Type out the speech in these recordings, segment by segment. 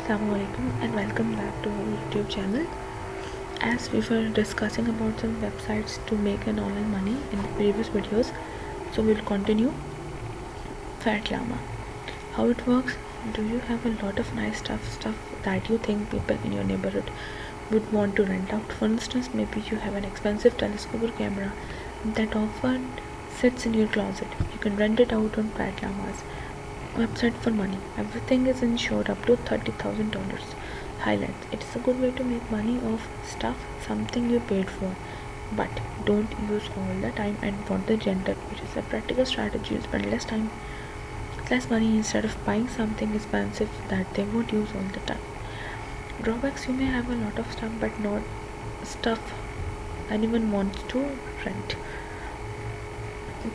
Assalamualaikum and welcome back to our YouTube channel. As we were discussing about some websites to make an online money in the previous videos, so we'll continue. Fat Llama. How it works? Do you have a lot of nice stuff that you think people in your neighborhood would want to rent out? For instance, maybe you have an expensive telescope or camera that often sits in your closet. You can rent it out on Fat Llama's website for money. Everything is insured up to $30,000. Highlights: it is a good way to make money off stuff, something you paid for, but don't use all the time. And for the gender, which is a practical strategy, you spend less money instead of buying something expensive that they won't use all the time. Drawbacks: you may have a lot of stuff but not stuff anyone wants to rent.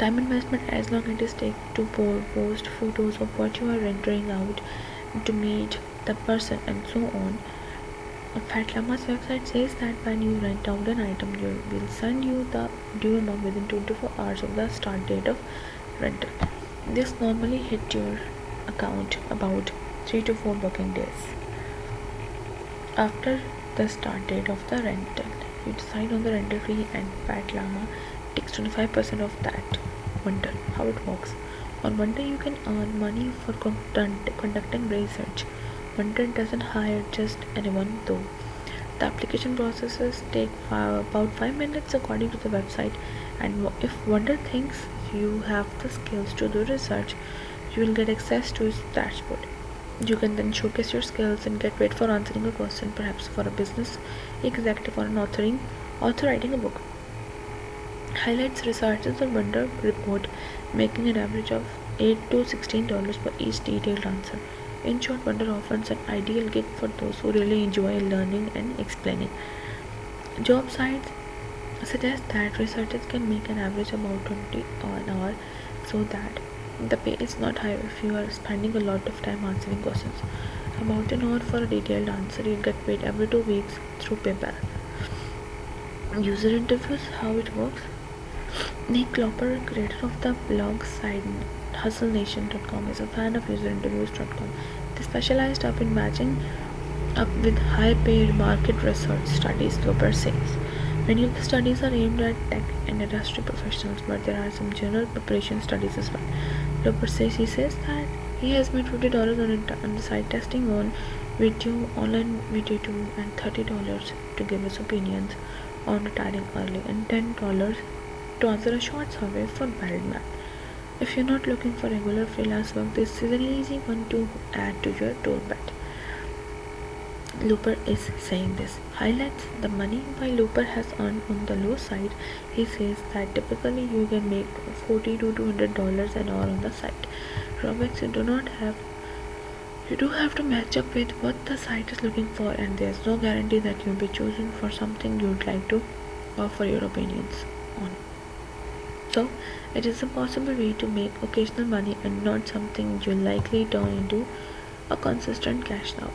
Time investment: as long as it takes to post photos of what you are renting out, to meet the person, and so on. Fat Llama's website says that when you rent out an item, you will send you the due amount within 24 hours of the start date of rental. This normally hits your account about 3 to 4 booking days after the start date of the rental. You decide on the rental fee, and Fat Llama takes 25% of that bundle. How it works: on Monday you can earn money for conducting research. Monday doesn't hire just anyone though. The application processes take about 5 minutes according to the website, and if Wonder thinks you have the skills to do research, you will get access to its dashboard. You can then showcase your skills and get paid for answering a question, perhaps for a business executive or an author writing a book. Highlights: researchers on Wonder report making an average of $8 to $16 for each detailed answer. In short, Wonder offers an ideal gig for those who really enjoy learning and explaining. Job sites suggest that researchers can make an average about 20 an hour, so that the pay is not high if you are spending a lot of time answering questions. About an hour for a detailed answer. You get paid every 2 weeks through PayPal. User interviews: how it works. Nick Cloper, creator of the blog site HustleNation.com, is a fan of UserInterviews.com. They specialized up in matching up with high-paid market research studies. Cloper says many of the studies are aimed at tech and industry professionals, but there are some general preparation studies as well. Cloper says that he has made $50 on the site testing on online video too, and $30 to give his opinions on retiring early, and $10 to answer a short survey for married men. If you're not looking for regular freelance work, this is an easy one to add to your tool belt. Looper is saying this. Highlights: the money by Looper has earned on the low side. He says that typically you can make $40 to $200 an hour on the site. Drawbacks: you do have to match up with what the site is looking for, and there's no guarantee that you'll be chosen for something you'd like to offer your opinions on. So, it is a possible way to make occasional money and not something you'll likely turn into a consistent cash cow.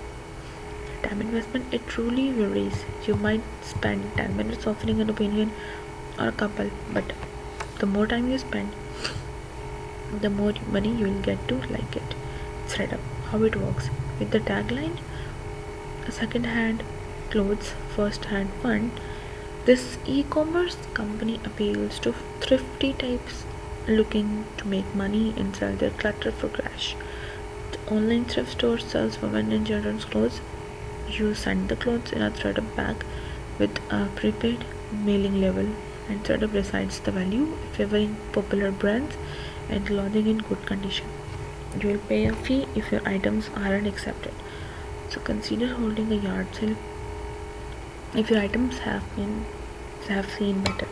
Time investment: it truly varies. You might spend 10 minutes offering an opinion or a couple, but the more time you spend, the more money you will get to like it. ThredUp. How it works: with the tagline second-hand clothes, first-hand fun, this e-commerce company appeals to thrifty types looking to make money and sell their clutter for cash. The online thrift store sells women and children's clothes. You send the clothes in a ThredUp bag with a prepaid mailing label, and ThredUp decides the value, favoring popular brands and clothing in good condition. You will pay a fee if your items aren't accepted. So consider holding a yard sale if your items have seen better.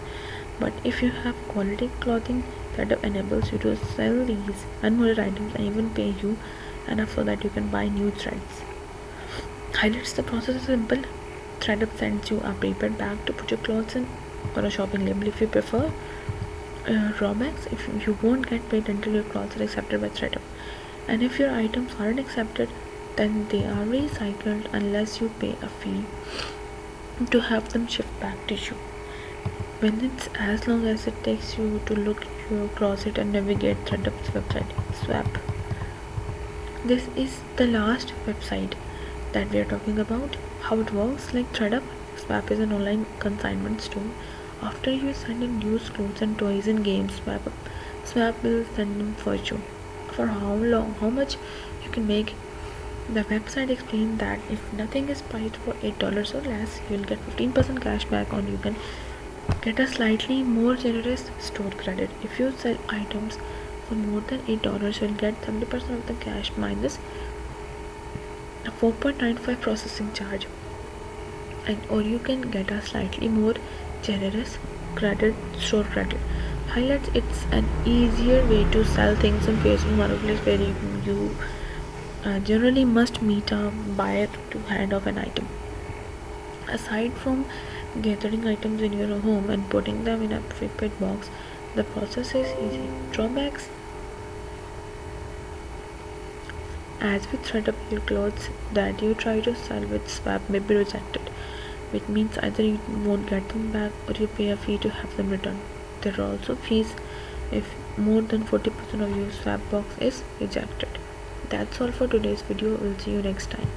But if you have quality clothing, ThredUp enables you to sell these unwanted items and even pay you enough so that you can buy new threads. Highlights: the process is simple. ThredUp sends you a prepaid bag to put your clothes in, or a shopping label if you prefer. Drawbacks: if you won't get paid until your clothes are accepted by ThredUp, and if your items aren't accepted, then they are recycled unless you pay a fee to have them shipped back to you. When it's as long as it takes you to look your closet and navigate ThredUp's website. Swap. This is the last website that we are talking about. How it works: like ThreadUp, Swap is an online consignment store. After you send in used clothes and toys and games, Swap will send them for you. For how long, how much you can make. The website explains that if nothing is priced for $8 or less, you will get 15% cash back, or you can get a slightly more generous store credit. If you sell items for more than $8, you will get 70% of the cash minus a 4.95 processing charge, and or you can get a slightly more generous store credit. Highlights: it's an easier way to sell things on Facebook Marketplace, where you generally must meet a buyer to hand off an item. Aside from gathering items in your home and putting them in a prepaid box, the process is easy. Drawbacks: as with ThreadUp, your clothes that you try to sell with Swap may be rejected, which means either you won't get them back or you pay a fee to have them returned. There are also fees if more than 40% of your Swap box is rejected. That's all for today's video. We'll see you next time.